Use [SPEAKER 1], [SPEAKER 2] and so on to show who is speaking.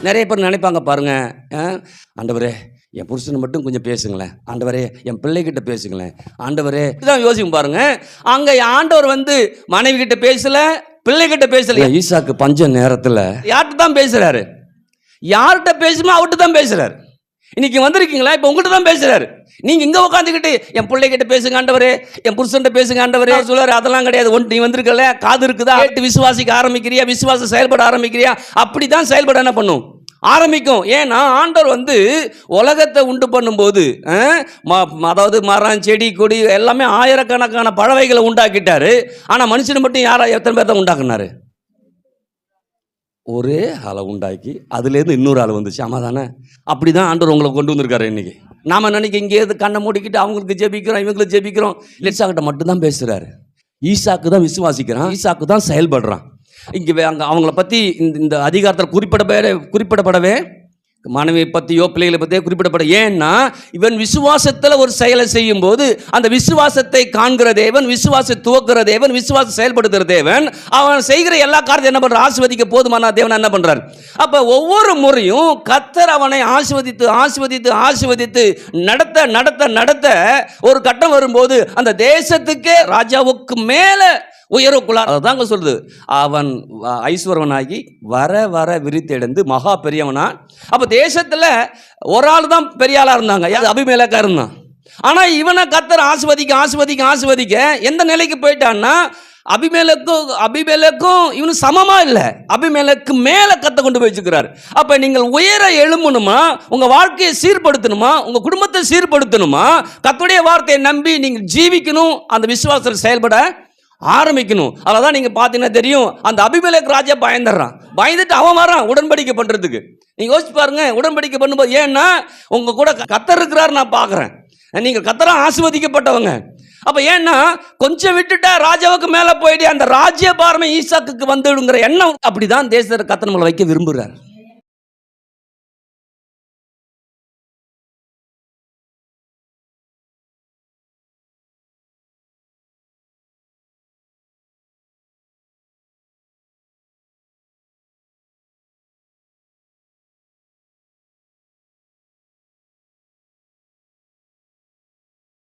[SPEAKER 1] நிறைய பேர் நினைப்பாங்க பாருங்க, ஆண்டவரே என் புருஷனை மட்டும் கொஞ்சம் பேசுங்களேன், ஆண்டவரே என் பிள்ளைகிட்ட பேசுங்களேன், ஆண்டவரே இதான் யோசிக்கும் பாருங்க. அங்க ஆண்டவர் மனைவி கிட்ட பேசல, பிள்ளைகிட்ட பேசல. ஈசாக்கு பஞ்ச நேரத்துல யார்கிட்ட தான் பேசுறாரு? யார்கிட்ட பேசுமோ அவர்கிட்ட தான் பேசுறாரு. இன்னைக்கு வந்திருக்கீங்களா? இப்ப உங்கள்கிட்ட தான் பேசுறாரு. நீங்க இங்க உட்காந்துக்கிட்டு என் பிள்ளைகிட்ட பேசுங்க ஆண்டவரே, என் புருஷன்கிட்ட பேசுங்க ஆண்டவரே சொல்றாரு. அதெல்லாம் கிடையாது. நீ வந்திருக்கல, காது இருக்குதா, கேட்டு விசுவாசிக்க ஆரம்பிக்கிறியா, விசுவாசம் செயல்பட ஆரம்பிக்கிறியா? அப்படிதான் செயல்பட என்ன பண்ணும் ஆரம்பிக்கும். ஏன்னா ஆண்டவர் உலகத்தை உண்டு பண்ணும்போது அதாவது மரம் செடி கொடி எல்லாமே ஆயிரக்கணக்கான பறவைகளை உண்டாக்கிட்டாரு. ஆனா மனுஷனை மட்டும் எத்தனை பேர் தான் உண்டாக்குனாரு? ஒரே ஆளை உண்டாக்கி அதுலேருந்து இன்னொரு ஆள் வந்துச்சு. ஆமா தானே? அப்படிதான் ஆண்டவர் உங்களை கொண்டு வந்திருக்காரு. இன்னைக்கு நாம நினைக்க இங்கேருந்து கண்ணை மூடிக்கிட்டு அவங்களுக்கு ஜெபிக்கிறோம், இவங்களுக்கு ஜெபிக்கிறோம். ஈசாக்கிட்ட மட்டும் தான் பேசுறாரு. ஈசாக்கு தான் விசுவாசிக்கிறான், ஈசாக்கு தான் செயல்படுறான். இங்கே அவங்கள பற்றி இந்த அதிகாரத்தில் குறிப்பிடப்படவே மனைவியை பற்றியோ பிள்ளைகளை பற்றியோ குறிப்பிடப்பட. ஏன்னா இவன் விசுவாசத்தில் ஒரு செயலை செய்யும் போது அந்த விசுவாசத்தை காண்கிற தேவன், விசுவாசத்தை துவக்கிற தேவன், விசுவாசம் செயல்படுத்துகிற தேவன், அவன் செய்கிற எல்லா காரியத்தையும் என்ன பண்ற? ஆசீர்வதிக்க போதுமான தேவன் என்ன பண்றார்? அப்ப ஒவ்வொரு முறையும் கர்த்தர் அவனை ஆசீர்வதித்து ஆசீர்வதித்து ஆசீர்வதித்து நடத்த நடத்த நடத்த ஒரு கட்டம் வரும்போது அந்த தேசத்துக்கே ராஜாவுக்கு மேல உயர்வுக்குள்ளார். அதுதாங்க சொல்லுது, அவன் ஐஸ்வரவனாகி வர வர விரித்தெடுந்து மகா பெரியவனா. அப்ப தேசத்துல ஒரு ஆள் தான் பெரிய ஆளா இருந்தாங்க, அபிமெலேக்கா இருந்தான். ஆனா இவனை கர்த்தர் ஆசீர்வதிக்க ஆசீர்வதிக்க ஆசீர்வதிக்க எந்த நிலைக்கு போயிட்டான்னா அபிமெலேக்கும் இவனு சமமா இல்ல, அபிமெலேக்கு மேல கர்த்தர் கொண்டு போய் வச்சுக்கிறார். அப்ப நீங்கள் உயர எழும்பணுமா, உங்க வாழ்க்கையை சீர்படுத்தணுமா, உங்க குடும்பத்தை சீர்படுத்தணுமா, கர்த்தருடைய வார்த்தையை நம்பி நீங்க ஜீவிக்கணும், அந்த விசுவாசத்தில் செயல்பட ஆரம்பிக்கணும். அதான் நீங்க பாத்தீங்கன்னா தெரியும், அந்த அபிமெலேக்கு ராஜா பயந்துடுறான். பயந்துட்டு அவன் வரான் உடன்படிக்கை பண்றதுக்கு. நீங்க யோசிச்சு பாருங்க, உடன்படிக்கை பண்ணும்போது. ஏன்னா உங்க கூட கர்த்தர் இருக்கிறார், நான் பாக்குறேன், நீங்க கர்த்தரா ஆசீர்வதிக்கப்பட்டவங்க. அப்ப ஏன்னா கொஞ்சம் விட்டுட்டா ராஜாவுக்கு மேல போயிட்டு அந்த ராஜ்ய பாரமே ஈசாக்குக்கு வந்துடுங்கிற எண்ணம். அப்படிதான் தேசத்தை கர்த்தர் நம்மளை வைக்க விரும்புறார்.